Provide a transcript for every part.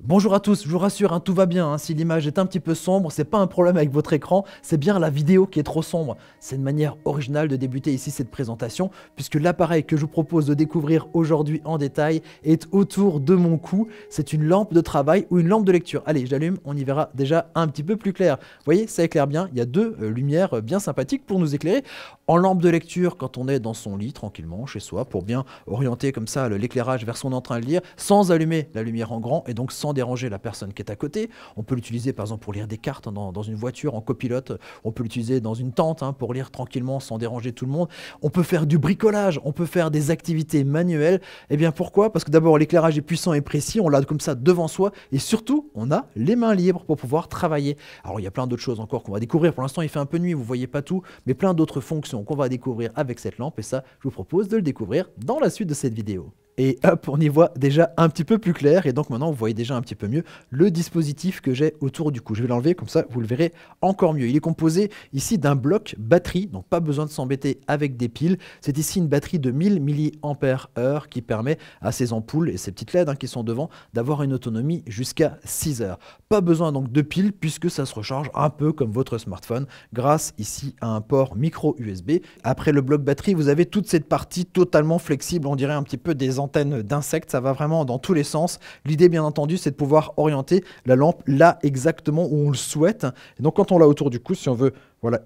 Bonjour à tous, je vous rassure, hein, tout va bien, hein, si l'image est un petit peu sombre, c'est pas un problème avec votre écran, c'est bien la vidéo qui est trop sombre. C'est une manière originale de débuter ici cette présentation, puisque l'appareil que je vous propose de découvrir aujourd'hui en détail est autour de mon cou. C'est une lampe de travail ou une lampe de lecture. Allez, j'allume, on y verra déjà un petit peu plus clair. Vous voyez, ça éclaire bien, il y a deux lumières bien sympathiques pour nous éclairer. En lampe de lecture, quand on est dans son lit, tranquillement, chez soi, pour bien orienter comme ça l'éclairage vers ce qu'on est en train de lire, sans allumer la lumière en grand et donc sans déranger la personne qui est à côté. On peut l'utiliser par exemple pour lire des cartes dans une voiture en copilote, on peut l'utiliser dans une tente pour lire tranquillement sans déranger tout le monde. On peut faire du bricolage, on peut faire des activités manuelles. Et bien pourquoi? Parce que d'abord l'éclairage est puissant et précis, on l'a comme ça devant soi et surtout on a les mains libres pour pouvoir travailler. Alors il y a plein d'autres choses encore qu'on va découvrir. Pour l'instant il fait un peu nuit, vous voyez pas tout, mais plein d'autres fonctions qu'on va découvrir avec cette lampe et ça je vous propose de le découvrir dans la suite de cette vidéo. Et hop, on y voit déjà un petit peu plus clair. Et donc maintenant, vous voyez déjà un petit peu mieux le dispositif que j'ai autour du cou. Je vais l'enlever, comme ça, vous le verrez encore mieux. Il est composé ici d'un bloc batterie, donc pas besoin de s'embêter avec des piles. C'est ici une batterie de 1000 mAh qui permet à ces ampoules et ces petites LED qui sont devant d'avoir une autonomie jusqu'à 6 heures. Pas besoin donc de piles puisque ça se recharge un peu comme votre smartphone grâce ici à un port micro USB. Après le bloc batterie, vous avez toute cette partie totalement flexible, on dirait un petit peu des antennes d'insectes, ça va vraiment dans tous les sens. L'idée bien entendu c'est de pouvoir orienter la lampe là exactement où on le souhaite. Et donc quand on l'a autour du cou, si on veut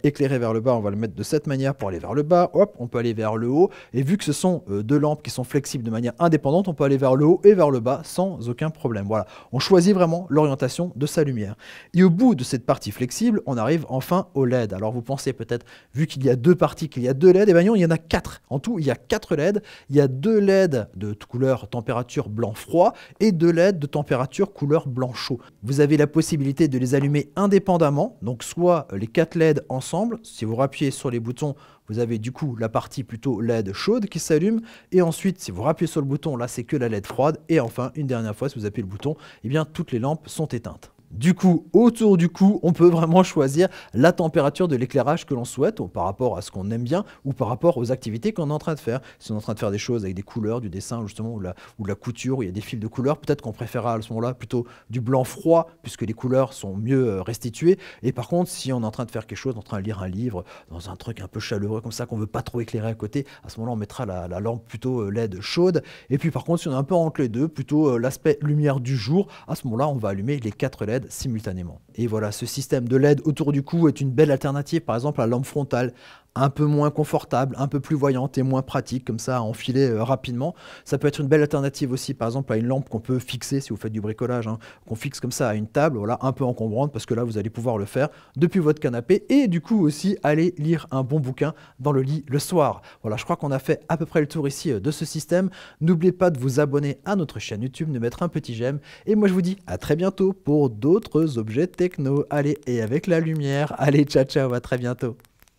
éclairer vers le bas, on va le mettre de cette manière pour aller vers le bas, hop, on peut aller vers le haut, et vu que ce sont deux lampes qui sont flexibles de manière indépendante, on peut aller vers le haut et vers le bas sans aucun problème. Voilà, on choisit vraiment l'orientation de sa lumière. Et au bout de cette partie flexible, on arrive enfin au LED. Alors vous pensez peut-être, vu qu'il y a deux parties, qu'il y a deux LED, et bien non, il y en a quatre. En tout, il y a 4 LED. Il y a 2 LED de couleur température blanc-froid et 2 LED de température couleur blanc-chaud. Vous avez la possibilité de les allumer indépendamment, donc soit les 4 LED ensemble. Si vous rappuyez sur les boutons, vous avez du coup la partie plutôt LED chaude qui s'allume. Et ensuite, si vous rappuyez sur le bouton, là c'est que la LED froide. Et enfin, une dernière fois, si vous appuyez le bouton, eh bien toutes les lampes sont éteintes. Du coup, autour du cou, on peut vraiment choisir la température de l'éclairage que l'on souhaite par rapport à ce qu'on aime bien ou par rapport aux activités qu'on est en train de faire. Si on est en train de faire des choses avec des couleurs, du dessin justement ou de la couture où il y a des fils de couleurs, peut-être qu'on préférera à ce moment-là plutôt du blanc froid puisque les couleurs sont mieux restituées. Et par contre, si on est en train de faire quelque chose, en train de lire un livre, dans un truc un peu chaleureux comme ça qu'on veut pas trop éclairer à côté, à ce moment-là on mettra la lampe plutôt LED chaude. Et puis par contre, si on est un peu entre les deux, plutôt l'aspect lumière du jour, à ce moment-là on va allumer les 4 LED simultanément. Et voilà, ce système de LED autour du cou est une belle alternative par exemple à la lampe frontale, un peu moins confortable, un peu plus voyante et moins pratique, comme ça à enfiler rapidement. Ça peut être une belle alternative aussi par exemple à une lampe qu'on peut fixer si vous faites du bricolage, qu'on fixe comme ça à une table, voilà, un peu encombrante parce que là vous allez pouvoir le faire depuis votre canapé et du coup aussi aller lire un bon bouquin dans le lit le soir. Voilà, je crois qu'on a fait à peu près le tour ici de ce système. N'oubliez pas de vous abonner à notre chaîne YouTube, de mettre un petit j'aime et moi je vous dis à très bientôt pour d'autres objets techno. Allez, et avec la lumière, allez, ciao ciao, à très bientôt.